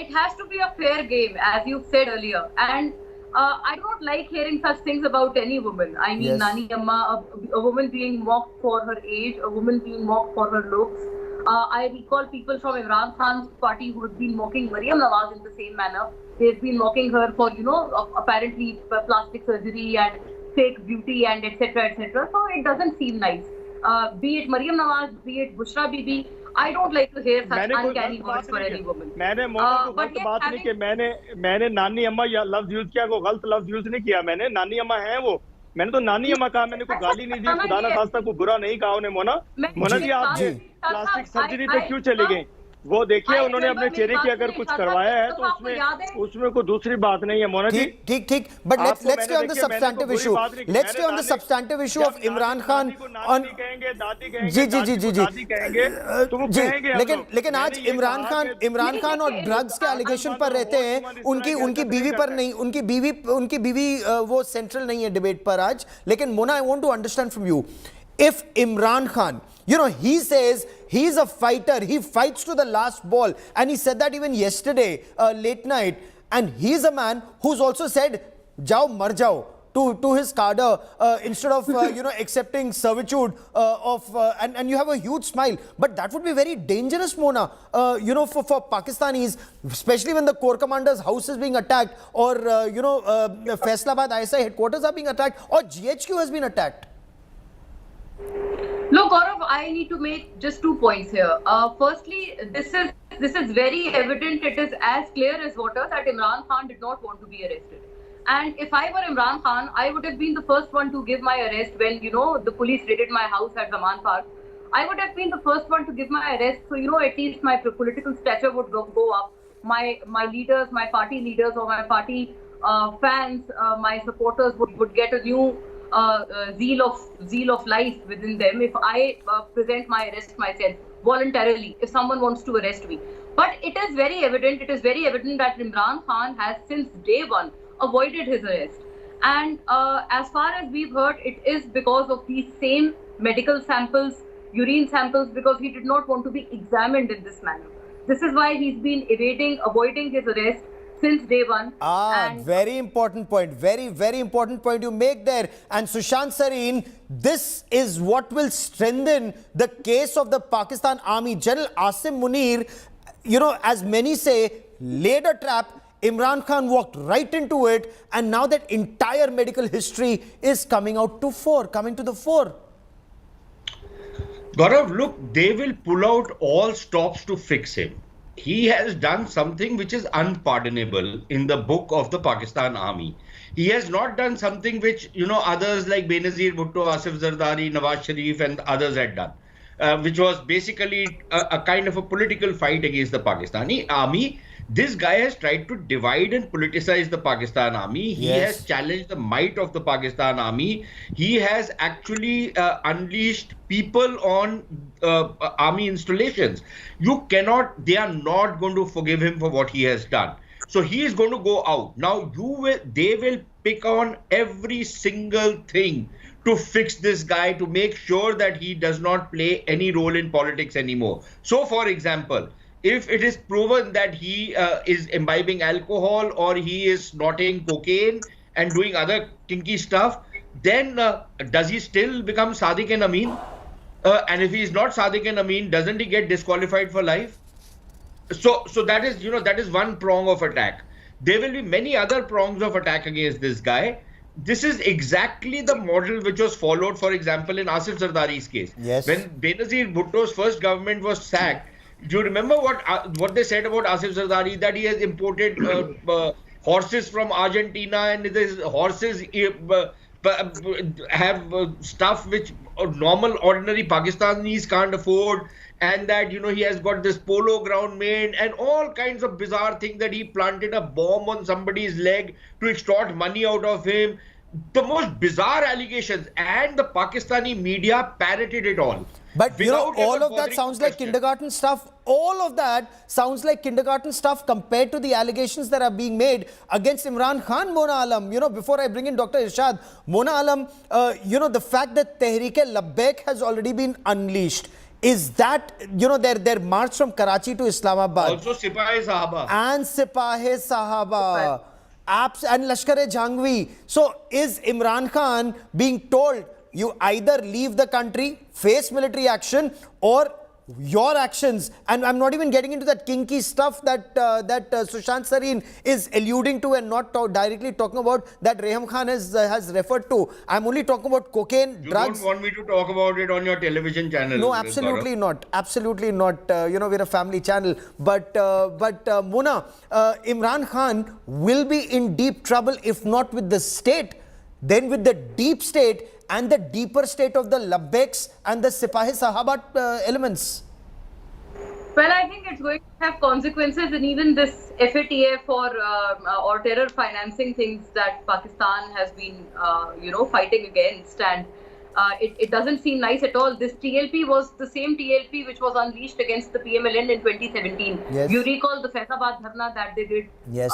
it has to be a fair game, as you said earlier. And I don't like hearing such things about any woman. I mean, Nani Amma, a woman being mocked for her age, a woman being mocked for her looks. I recall people from Imran Khan's party who have been mocking Maryam Nawaz in the same manner. They've been mocking her for, apparently plastic surgery and fake beauty and etc. etc. So it doesn't seem nice. Be it Maryam Nawaz, be it Bushra Bibi, I don't like to hear such uncanny words for any woman. मैंने मोना को गलत बात नहीं की, मैंने नानी अम्मा या लफ्ज यूज किया, को गलत लफ्ज यूज नहीं किया। मैंने नानी अम्मा है वो, मैंने तो नानी अम्मा कहा, मैंने कोई गाली नहीं दी, खुदा ना खास्ता कोई बुरा नहीं कहा उन्हें। मोना जी, आप प्लास्टिक सर्जरी पे क्यों चली गई? वो देखिए, उन्होंने अपने चेहरे की अगर कुछ करवाया है तो उसमें कोई दूसरी बात नहीं है। मोना जी, ठीक, but let's stay on the substantive issue. Let's stay on the substantive issue of Imran Khan on जी लेकिन आज इमरान खान और ड्रग्स के एलिगेशन पर रहते हैं, उनकी बीवी पर नहीं, उनकी बीवी वो सेंट्रल नहीं है डिबेट पर आज। लेकिन Mona, I want to understand from you, if Imran Khan, he says he's a fighter, he fights to the last ball, and he said that even yesterday, late night, and he's a man who's also said, jao mar jao, to his cadre, instead of, accepting servitude and you have a huge smile. But that would be very dangerous, Mona, for Pakistanis, especially when the Corps Commander's house is being attacked, or, Faisalabad ISI headquarters are being attacked, or GHQ has been attacked. No, Gaurav, I need to make just 2 points here. Firstly, this is very evident. It is as clear as water that Imran Khan did not want to be arrested. And if I were Imran Khan, I would have been the first one to give my arrest when, the police raided my house at Zaman Park. I would have been the first one to give my arrest. So, at least my political stature would go up. My leaders, my party leaders or my party fans, my supporters would get a new zeal of life within them if I present my arrest myself voluntarily, if someone wants to arrest me. But it is very evident that Imran Khan has since day one avoided his arrest. And as far as we've heard, it is because of these same medical samples, urine samples, because he did not want to be examined in this manner. This is why he's been avoiding his arrest since day one. Very important point. Very, very important point you make there. And Sushant Sareen, this is what will strengthen the case of the Pakistan Army. General Asim Munir, as many say, laid a trap. Imran Khan walked right into it, and now that entire medical history is coming to the fore. Gaurav, look, they will pull out all stops to fix him. He has done something which is unpardonable in the book of the Pakistan Army. He has not done something which, others like Benazir Bhutto, Asif Zardari, Nawaz Sharif and others had done. which was basically a kind of a political fight against the Pakistani army. This guy has tried to divide and politicize the Pakistan army. He Yes. has challenged the might of the Pakistan army. He has actually unleashed people on army installations. They are not going to forgive him for what he has done. So he is going to go out. Now they will pick on every single thing to fix this guy, to make sure that he does not play any role in politics anymore. So, for example, if it is proven that he is imbibing alcohol or he is snorting cocaine and doing other kinky stuff, then does he still become Sadiq and Amin? And if he is not Sadiq and Amin, doesn't he get disqualified for life? So that is one prong of attack. There will be many other prongs of attack against this guy. This is exactly the model which was followed, for example, in Asif Zardari's case. Yes. When Benazir Bhutto's first government was sacked, do you remember what they said about Asif Zardari? That he has imported horses from Argentina, and these horses have stuff which normal, ordinary Pakistanis can't afford, and that he has got this polo ground made, and all kinds of bizarre things, that he planted a bomb on somebody's leg to extort money out of him. The most bizarre allegations, and the Pakistani media parroted it all. But Without all ever of that bothering sounds to like question. kindergarten stuff. All of that sounds like kindergarten stuff compared to the allegations that are being made against Imran Khan, Mona Alam. Before I bring in Dr. Irshad, Mona Alam, the fact that Tehreek-e-Labbaik has already been unleashed. Is that, their march from Karachi to Islamabad. Also Sipahi Sahaba. And Sipahi Sahaba. And Lashkar-e-Jhangvi. So is Imran Khan being told, you either leave the country, face military action, or your actions, and I'm not even getting into that kinky stuff that Sushant Sareen is alluding to and not directly talking about, that Reham Khan has referred to. I'm only talking about cocaine, drugs. You don't want me to talk about it on your television channel? No, absolutely not. Absolutely not. We're a family channel. But Mona, Imran Khan will be in deep trouble, if not with the state, then with the deep state and the deeper state of the Labbaiks and the Sipahi Sahaba elements. Well, I think it's going to have consequences in even this FATF or terror financing things that Pakistan has been, fighting against, and it doesn't seem nice at all. This TLP was the same TLP which was unleashed against the PMLN in 2017. Yes. You recall the Faizabad Dharna that they did Yes.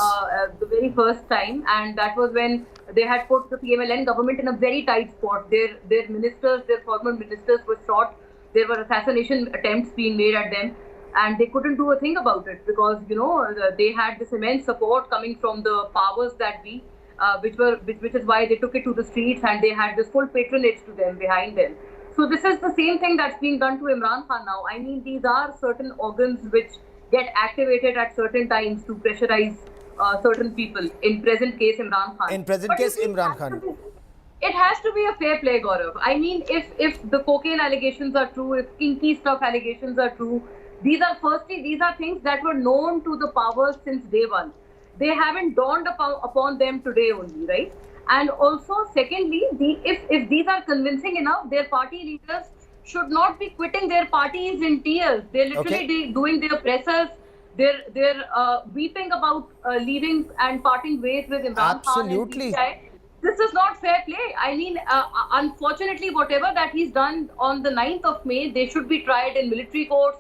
the very first time, and that was when they had put the PMLN government in a very tight spot. Their ministers, their former ministers were shot. There were assassination attempts being made at them, and they couldn't do a thing about it because they had this immense support coming from the powers that be, which is why they took it to the streets, and they had this full patronage to them behind them. So this is the same thing that's being done to Imran Khan now. I mean, these are certain organs which get activated at certain times to pressurize certain people. In present case, Imran Khan. In present case, Imran Khan. It has to be a fair play, Gaurav. I mean, if the cocaine allegations are true, if kinky stuff allegations are true, these are things that were known to the powers since day one. They haven't dawned upon them today only, right? And also, secondly, if these are convincing enough, their party leaders should not be quitting their parties in tears. They're literally doing their pressers. They're weeping about leaving and parting ways with Imran Khan and PTI. This is not fair play. I mean, unfortunately, whatever that he's done on the 9th of May, they should be tried in military courts.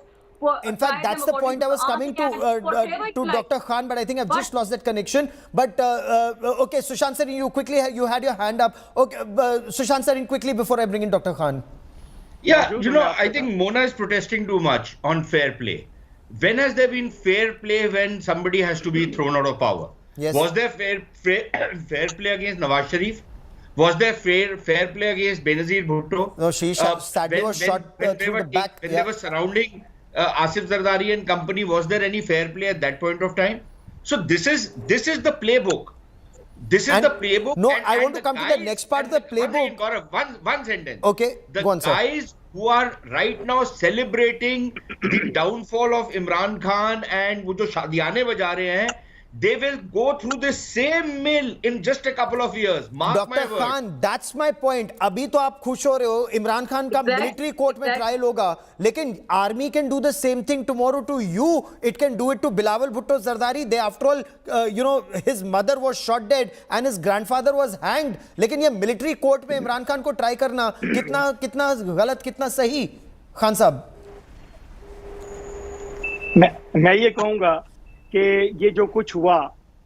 In fact, that's the point I was coming to Dr. Khan, but I think I've just lost that connection. But okay, Sushant Sareen, you had your hand up. Okay, Sushant Sareen, quickly before I bring in Dr. Khan. Yeah, I think Mona is protesting too much on fair play. When has there been fair play when somebody has to be thrown out of power? Yes. Was there fair play against Nawaz Sharif? Was there fair play against Benazir Bhutto? No, she sadly was shot through the back. When they were surrounding Asif Zardari and company, was there any fair play at that point of time? So this is the playbook. This is the playbook. No, I want to come to the next part of the playbook. Gaurav, one sentence. Okay, the go on, sir. guys who are right now celebrating the downfall of Imran Khan and wo jo shaadiyaane baja rahe hain, they will go through the same mill in just a couple of years. Mark my Dr. word. Khan, that's my point. अभी तो आप खुश हो रहे हो, इमरान खान का military court में trial होगा, लेकिन army can do the same thing tomorrow to you. It can do it to Bilawal Bhutto Zardari. They, after all, his mother was shot dead and his grandfather was hanged. लेकिन ये military court में इमरान खान को try करना कितना गलत, कितना सही, खान साहब? मैं ये कहूंगा कि ये जो कुछ हुआ,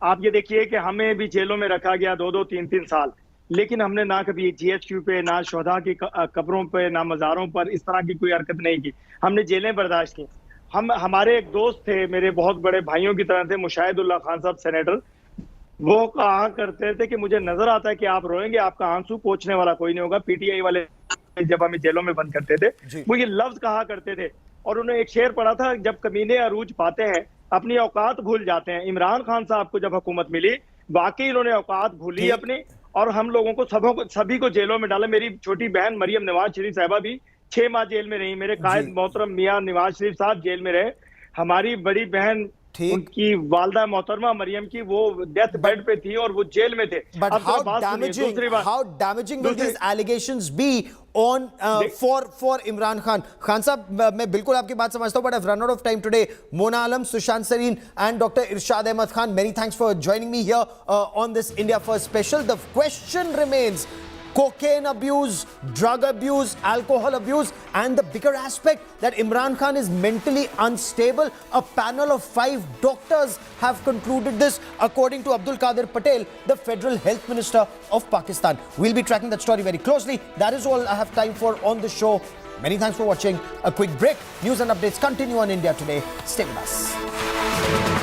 आप ये देखिए कि हमें भी जेलों में रखा गया 2-2, 3-3 साल, लेकिन हमने ना कभी GHQ पे, ना शोधा की कब्रों पे, ना मज़ारों पर इस तरह की कोई हरकत नहीं की। हमने जेलें बर्दाश्त की। हमारे एक दोस्त थे, मेरे बहुत बड़े भाइयों की तरह थे, मुशाहिदुल्लाह खान साहब सेनेटर, वो कहा करते थे कि मुझे नजर आता है कि आप रोएंगे, आपका आंसू पोंछने वाला कोई नहीं होगा। PTI वाले जब हमें जेलों में बंद करते थे, वो ये लफ्ज कहा करते थे। और उन्होंने एक शेर पढ़ा था, जब कमीने अरूज पाते हैं अपनी औकात भूल जाते हैं। इमरान खान साहब को जब हुकूमत मिली, वाकई इन्होंने औकात भूली अपनी, और हम लोगों को सभी को जेलों में डाला। मेरी छोटी बहन मरियम नवाज शरीफ साहिबा भी 6 माह जेल में रही। मेरे कायद मोहतरम मियां नवाज शरीफ साहब जेल में रहे। हमारी बड़ी बहन, उनकी वालदा मोहतरमा मरियम की, वो डेथ बेड पे थी और वो जेल में थे। But how damaging will these allegations be on for Imran Khan? Khan साहब, मैं बिल्कुल आपकी बात समझता हूं, but I've run out of time today. Mona Alam, Sushant Sareen and Dr. Irshad Ahmed Khan, many thanks for joining me here on this India First special. The question remains: cocaine abuse, drug abuse, alcohol abuse, and the bigger aspect that Imran Khan is mentally unstable. A panel of 5 doctors have concluded this, according to Abdul Qadir Patel, the Federal Health Minister of Pakistan. We'll be tracking that story very closely. That is all I have time for on the show. Many thanks for watching. A quick break. News and updates continue on India Today. Stay with us.